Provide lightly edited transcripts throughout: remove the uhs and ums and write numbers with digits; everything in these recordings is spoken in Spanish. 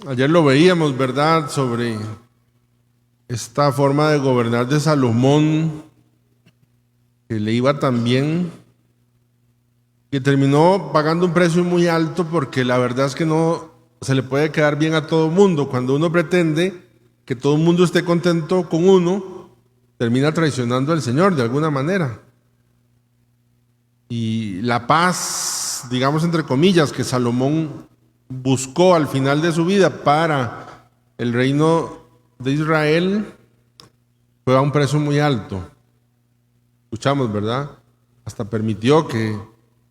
Ayer lo veíamos, ¿verdad?, sobre esta forma de gobernar de Salomón, que le iba tan bien, que terminó pagando un precio muy alto, porque la verdad es que no se le puede quedar bien a todo el mundo. Cuando uno pretende que todo el mundo esté contento con uno, termina traicionando al Señor de alguna manera. Y la paz, digamos entre comillas, que Salomón buscó al final de su vida para el reino de Israel, fue a un precio muy alto. Escuchamos, ¿verdad? Hasta permitió que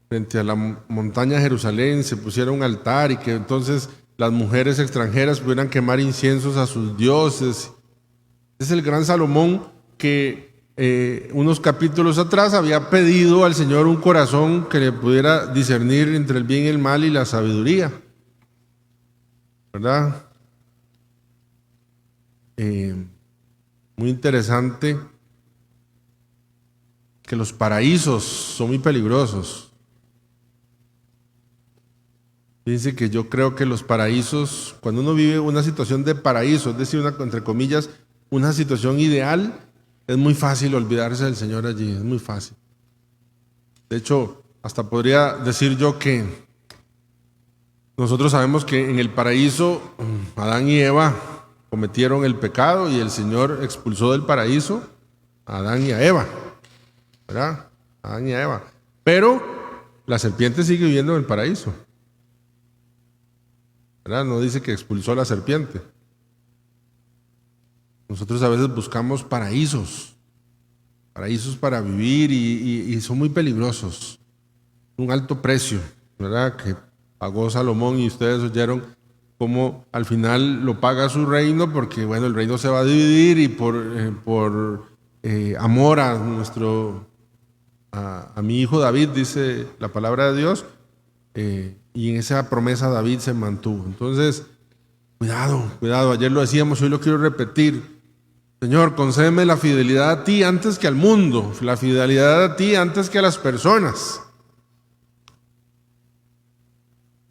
frente a la montaña de Jerusalén se pusiera un altar y que entonces las mujeres extranjeras pudieran quemar inciensos a sus dioses. Es el gran Salomón que unos capítulos atrás había pedido al Señor un corazón que le pudiera discernir entre el bien y el mal y la sabiduría, ¿verdad? Muy interesante que los paraísos son muy peligrosos. Fíjense que yo creo que los paraísos, cuando uno vive una situación de paraíso, es decir, entre comillas, una situación ideal, es muy fácil olvidarse del Señor allí, es muy fácil. De hecho, hasta podría decir yo que nosotros sabemos que en el paraíso Adán y Eva cometieron el pecado y el Señor expulsó del paraíso a Adán y a Eva, ¿verdad? A Adán y a Eva. Pero la serpiente sigue viviendo en el paraíso, ¿verdad? No dice que expulsó a la serpiente. Nosotros a veces buscamos paraísos para vivir y son muy peligrosos. Un alto precio, ¿verdad?, que pagó Salomón, y ustedes oyeron cómo al final lo paga su reino, porque bueno, el reino se va a dividir y por amor a mi hijo David, dice la palabra de Dios, y en esa promesa David se mantuvo. Entonces, cuidado, ayer lo decíamos, hoy lo quiero repetir. Señor, concédeme la fidelidad a ti antes que al mundo, la fidelidad a ti antes que a las personas.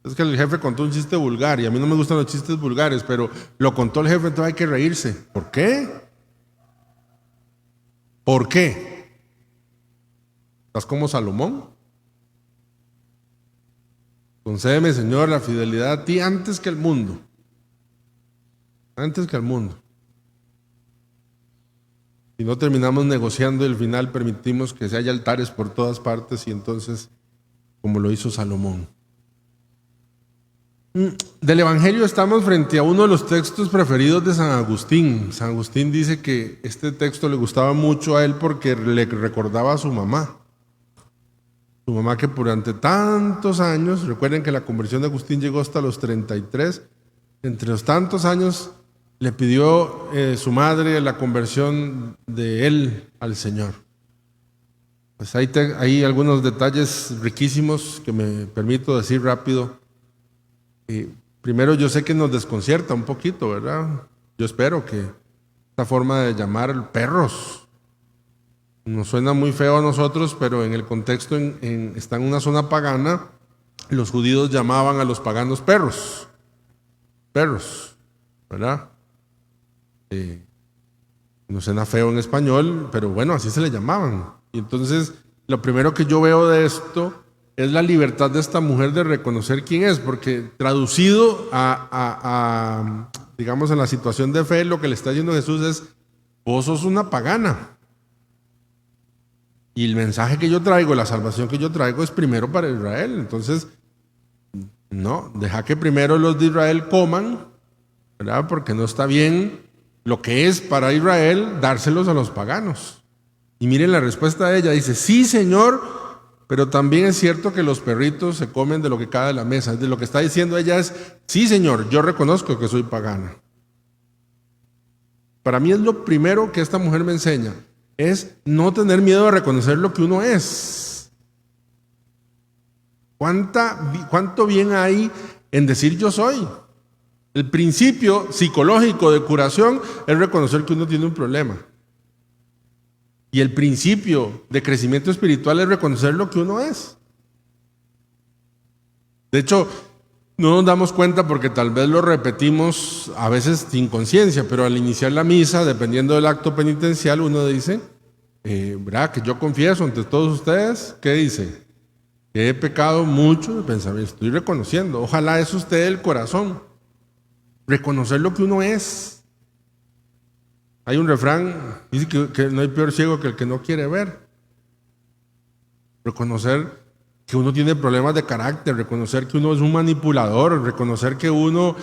Es que el jefe contó un chiste vulgar y a mí no me gustan los chistes vulgares, pero lo contó el jefe, entonces hay que reírse. ¿Por qué? ¿Por qué? ¿Estás como Salomón? Concédeme, Señor, la fidelidad a ti antes que al mundo. Antes que al mundo. Si no terminamos negociando y al final permitimos que se haya altares por todas partes, y entonces, como lo hizo Salomón. Del Evangelio estamos frente a uno de los textos preferidos de San Agustín. San Agustín dice que este texto le gustaba mucho a él porque le recordaba a su mamá. Su mamá, que durante tantos años, recuerden que la conversión de Agustín llegó hasta los 33, entre los tantos años le pidió su madre la conversión de él al Señor. Pues hay algunos detalles riquísimos que me permito decir rápido. Primero, yo sé que nos desconcierta un poquito, ¿verdad? Yo espero que esta forma de llamar perros nos suena muy feo a nosotros, pero en el contexto está en una zona pagana. Los judíos llamaban a los paganos perros, ¿verdad? No suena feo en español, pero bueno, así se le llamaban. Y entonces, lo primero que yo veo de esto es la libertad de esta mujer de reconocer quién es, porque traducido digamos, en la situación de fe, lo que le está diciendo Jesús es: vos sos una pagana. Y el mensaje que yo traigo, la salvación que yo traigo, es primero para Israel. Entonces, no, deja que primero los de Israel coman, ¿verdad? Porque no está bien lo que es para Israel dárselos a los paganos. Y miren la respuesta de ella, dice: sí, Señor, pero también es cierto que los perritos se comen de lo que cae de la mesa. De lo que está diciendo ella es: sí, Señor, yo reconozco que soy pagana. Para mí es lo primero que esta mujer me enseña, es no tener miedo de reconocer lo que uno es. ¿Cuánto bien hay en decir yo soy? El principio psicológico de curación es reconocer que uno tiene un problema. Y el principio de crecimiento espiritual es reconocer lo que uno es. De hecho, No nos damos cuenta porque tal vez lo repetimos a veces sin conciencia, pero al iniciar la misa, dependiendo del acto penitencial, uno dice, ¿verdad? Que yo confieso ante todos ustedes, ¿qué dice? Que he pecado mucho de pensamiento, estoy reconociendo. Ojalá eso esté del corazón, reconocer lo que uno es. Hay un refrán, dice que no hay peor ciego que el que no quiere ver. Reconocer que uno tiene problemas de carácter, reconocer que uno es un manipulador, reconocer que uno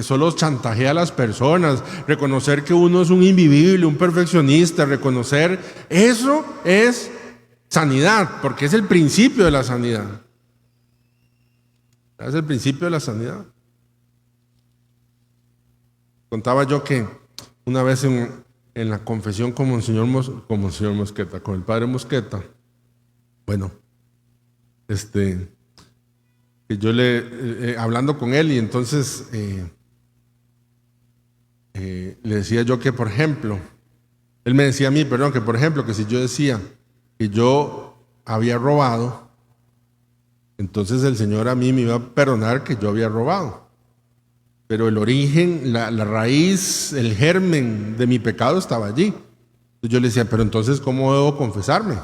solo chantajea a las personas, reconocer que uno es un invivible, un perfeccionista, reconocer eso es sanidad, porque es el principio de la sanidad. Es el principio de la sanidad. Contaba yo que una vez en la confesión con Monseñor Mosqueta, con el Padre Mosqueta, bueno, que yo hablando con él, y entonces le decía yo que, por ejemplo, él me decía a mí, perdón, que por ejemplo, que si yo decía que yo había robado, entonces el Señor a mí me iba a perdonar que yo había robado. Pero el origen, la raíz, el germen de mi pecado estaba allí. Entonces yo le decía, pero entonces, ¿cómo debo confesarme?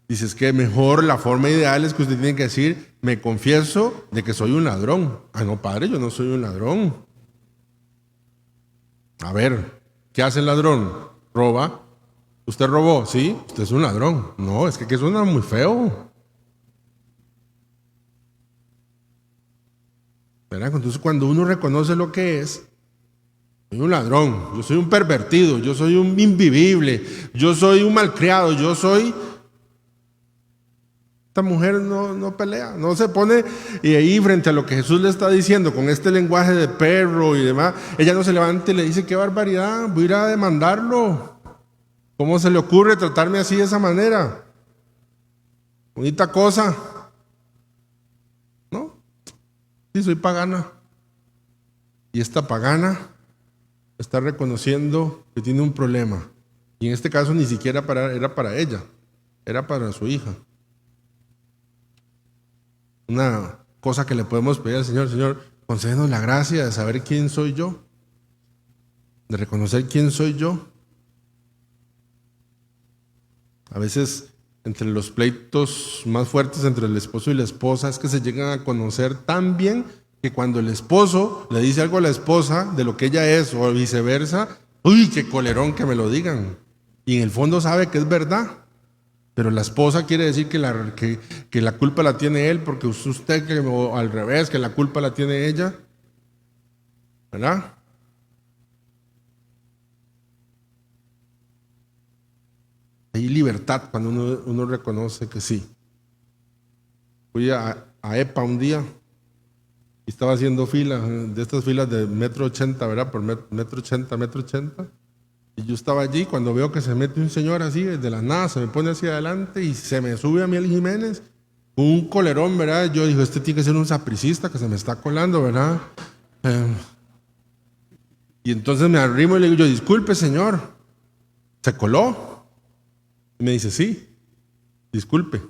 Dice, es que mejor la forma ideal es que usted tiene que decir, me confieso de que soy un ladrón. Ah, no, padre, yo no soy un ladrón. A ver, ¿qué hace el ladrón? Roba. ¿Usted robó? Sí, usted es un ladrón. No, es que suena muy feo. ¿Verdad? Entonces, cuando uno reconoce lo que es, soy un ladrón, yo soy un pervertido, yo soy un invivible, yo soy un malcriado, yo soy... Esta mujer no pelea, no se pone, y ahí frente a lo que Jesús le está diciendo con este lenguaje de perro y demás, ella no se levanta y le dice, qué barbaridad, voy a ir a demandarlo. ¿Cómo se le ocurre tratarme así de esa manera? Bonita cosa. ¿No? Sí, soy pagana. Y esta pagana está reconociendo que tiene un problema. Y en este caso ni siquiera era para ella, era para su hija. Una cosa que le podemos pedir al Señor, Señor, concédenos la gracia de saber quién soy yo, de reconocer quién soy yo. A veces, entre los pleitos más fuertes entre el esposo y la esposa, es que se llegan a conocer tan bien que cuando el esposo le dice algo a la esposa de lo que ella es o viceversa, ¡uy, qué colerón que me lo digan! Y en el fondo sabe que es verdad. Pero la esposa quiere decir que la culpa la tiene él porque es usted, o al revés, que la culpa la tiene ella. ¿Verdad? Hay libertad cuando uno reconoce que sí. Fui a EPA un día y estaba haciendo fila, de estas filas de 1,80 m, ¿verdad? Por 1,80 m. Y yo estaba allí cuando veo que se mete un señor así, desde la nada, se me pone hacia adelante y se me sube a mí el Jiménez, un colerón, ¿verdad? Yo digo, este tiene que ser un sapricista que se me está colando, ¿verdad? Y entonces me arrimo y le digo yo, disculpe, señor, ¿se coló? Y me dice, sí, disculpe.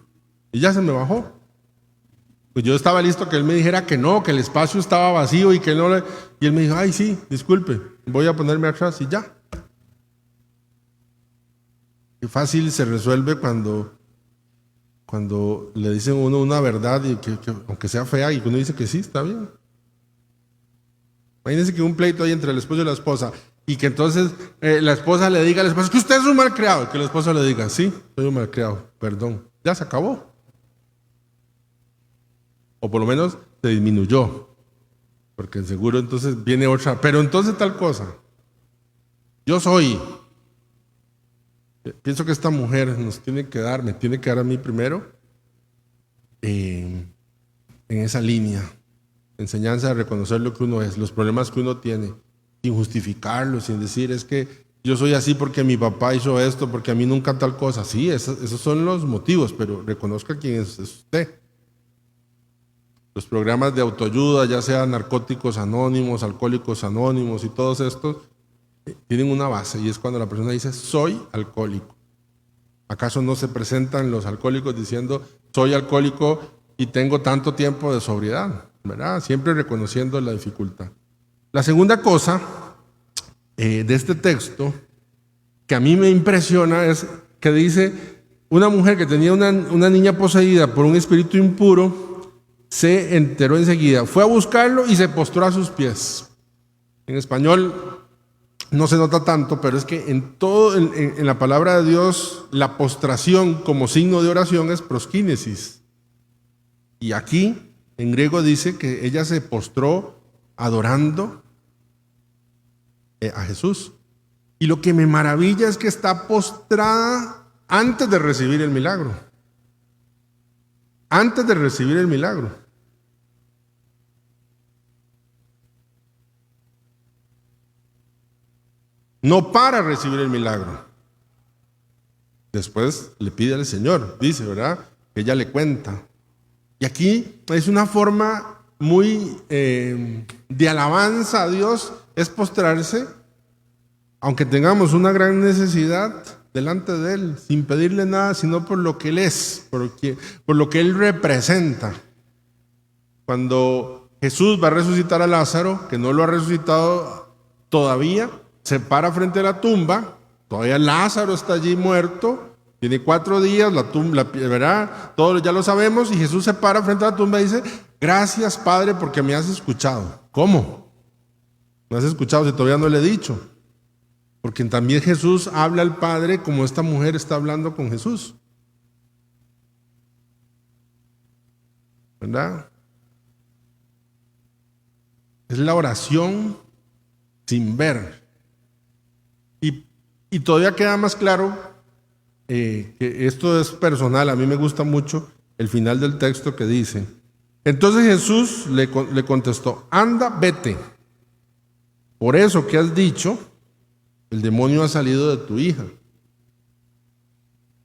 Y ya se me bajó. Pues yo estaba listo que él me dijera que no, que el espacio estaba vacío y que no le... Y él me dijo, ay, sí, disculpe, voy a ponerme atrás y ya. Qué fácil se resuelve cuando le dicen a uno una verdad y que aunque sea fea y que uno dice que sí, está bien. Imagínense que un pleito hay entre el esposo y la esposa y que entonces la esposa le diga al esposo que usted es un malcriado y que el esposo le diga, sí, soy un malcriado, perdón, ya se acabó. O por lo menos se disminuyó, porque seguro entonces viene otra, pero entonces tal cosa. Yo soy... Pienso que esta mujer me tiene que dar a mí primero en esa línea, enseñanza de reconocer lo que uno es, los problemas que uno tiene, sin justificarlos, sin decir es que yo soy así porque mi papá hizo esto, porque a mí nunca tal cosa. Sí, esos son los motivos, pero reconozca quién es usted. Los programas de autoayuda, ya sean Narcóticos Anónimos, Alcohólicos Anónimos y todos estos, tienen una base y es cuando la persona dice soy alcohólico. ¿Acaso no se presentan los alcohólicos diciendo soy alcohólico y tengo tanto tiempo de sobriedad? ¿verdad? Siempre reconociendo la dificultad. La segunda cosa de este texto que a mí me impresiona es que dice: una mujer que tenía una niña poseída por un espíritu impuro se enteró enseguida, fue a buscarlo y se postró a sus pies. En español no se nota tanto, pero es que en la palabra de Dios la postración como signo de oración es proskinesis. Y aquí en griego dice que ella se postró adorando a Jesús. Y lo que me maravilla es que está postrada antes de recibir el milagro. Antes de recibir el milagro. No para recibir el milagro. Después le pide al Señor, dice, ¿verdad? Ella le cuenta. Y aquí es una forma muy de alabanza a Dios, es postrarse, aunque tengamos una gran necesidad delante de Él, sin pedirle nada, sino por lo que Él es, por lo que Él representa. Cuando Jesús va a resucitar a Lázaro, que no lo ha resucitado todavía, se para frente a la tumba, todavía Lázaro está allí muerto, tiene 4 días, la tumba, ¿verdad? Todos ya lo sabemos, y Jesús se para frente a la tumba y dice: gracias, Padre, porque me has escuchado. ¿Cómo? ¿Me has escuchado si todavía no le he dicho? Porque también Jesús habla al Padre como esta mujer está hablando con Jesús, ¿verdad? Es la oración sin ver. Y todavía queda más claro que esto es personal. A mí me gusta mucho el final del texto que dice: entonces Jesús le contestó: anda, vete. Por eso que has dicho, el demonio ha salido de tu hija.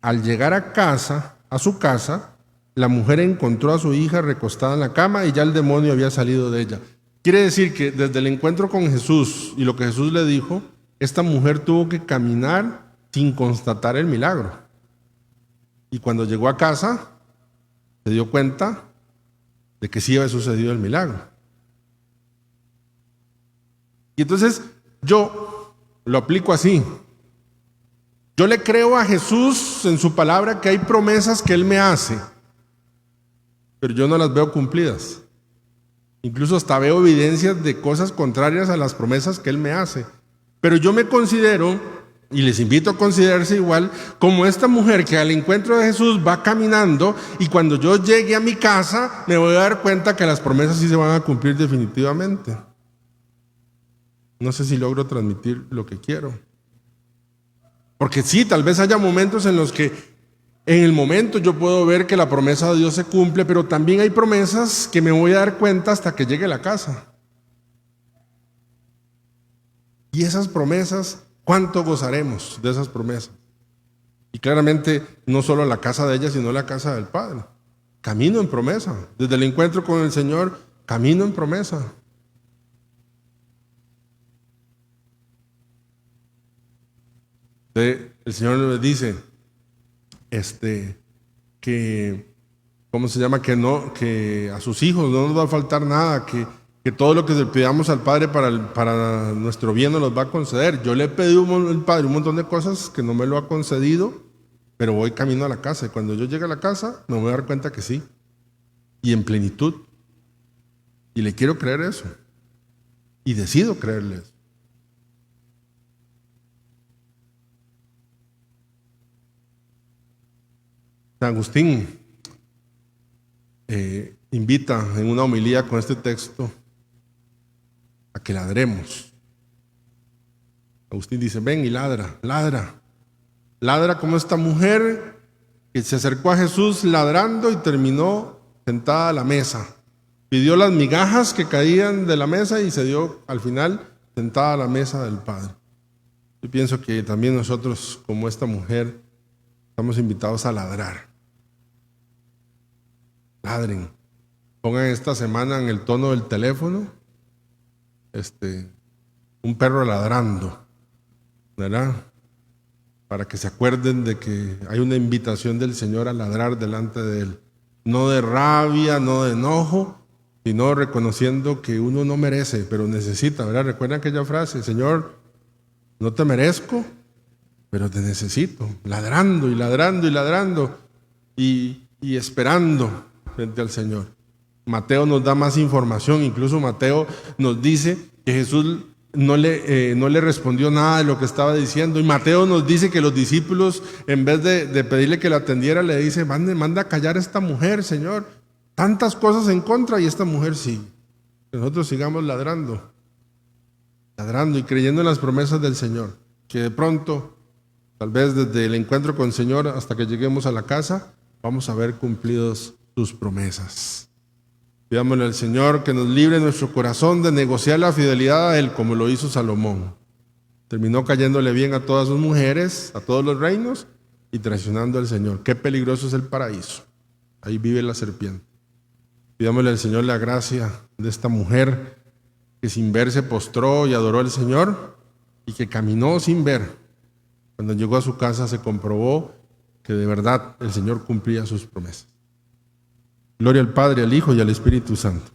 Al llegar a su casa, la mujer encontró a su hija recostada en la cama y ya el demonio había salido de ella. Quiere decir que desde el encuentro con Jesús y lo que Jesús le dijo, esta mujer tuvo que caminar sin constatar el milagro. Y cuando llegó a casa, se dio cuenta de que sí había sucedido el milagro. Y entonces yo lo aplico así. Yo le creo a Jesús en su palabra que hay promesas que Él me hace, pero yo no las veo cumplidas. Incluso hasta veo evidencias de cosas contrarias a las promesas que Él me hace. Pero yo me considero, y les invito a considerarse igual, como esta mujer que al encuentro de Jesús va caminando, y cuando yo llegue a mi casa me voy a dar cuenta que las promesas sí se van a cumplir definitivamente. No sé si logro transmitir lo que quiero. Porque sí, tal vez haya momentos en los que en el momento yo puedo ver que la promesa de Dios se cumple, pero también hay promesas que me voy a dar cuenta hasta que llegue a la casa. Y esas promesas, ¿cuánto gozaremos de esas promesas? Y claramente no solo la casa de ella, sino la casa del Padre. Camino en promesa. Desde el encuentro con el Señor, camino en promesa. El Señor le dice que ¿cómo se llama? Que a sus hijos no nos va a faltar nada, que todo lo que le pidamos al Padre para nuestro bien nos los va a conceder. Yo le he pedido al Padre un montón de cosas que no me lo ha concedido, pero voy camino a la casa, y cuando yo llegue a la casa me voy a dar cuenta que sí, y en plenitud. Y le quiero creer eso, y decido creerle eso. San Agustín invita en una homilía con este texto a que ladremos. Agustín dice: ven y ladra, ladra. Ladra como esta mujer que se acercó a Jesús ladrando y terminó sentada a la mesa. Pidió las migajas que caían de la mesa y se dio al final sentada a la mesa del Padre. Yo pienso que también nosotros, como esta mujer, estamos invitados a ladrar. Ladren. Pongan esta semana en el tono del teléfono un perro ladrando, ¿verdad? Para que se acuerden de que hay una invitación del Señor a ladrar delante de Él. No de rabia, no de enojo, sino reconociendo que uno no merece, pero necesita, ¿verdad? ¿Recuerdan aquella frase? Señor, no te merezco, pero te necesito. Ladrando y ladrando y ladrando y esperando frente al Señor. Mateo nos da más información, incluso Mateo nos dice que Jesús no le respondió nada de lo que estaba diciendo, y Mateo nos dice que los discípulos, en vez de pedirle que la atendiera, le dice: manda a callar a esta mujer, Señor, tantas cosas en contra y esta mujer sí. Que nosotros sigamos ladrando y creyendo en las promesas del Señor, que de pronto, tal vez desde el encuentro con el Señor hasta que lleguemos a la casa, vamos a ver cumplidos sus promesas. Pidámosle al Señor que nos libre nuestro corazón de negociar la fidelidad a Él, como lo hizo Salomón. Terminó cayéndole bien a todas sus mujeres, a todos los reinos, y traicionando al Señor. Qué peligroso es el paraíso. Ahí vive la serpiente. Pidámosle al Señor la gracia de esta mujer que sin ver se postró y adoró al Señor, y que caminó sin ver. Cuando llegó a su casa se comprobó que de verdad el Señor cumplía sus promesas. Gloria al Padre, al Hijo y al Espíritu Santo.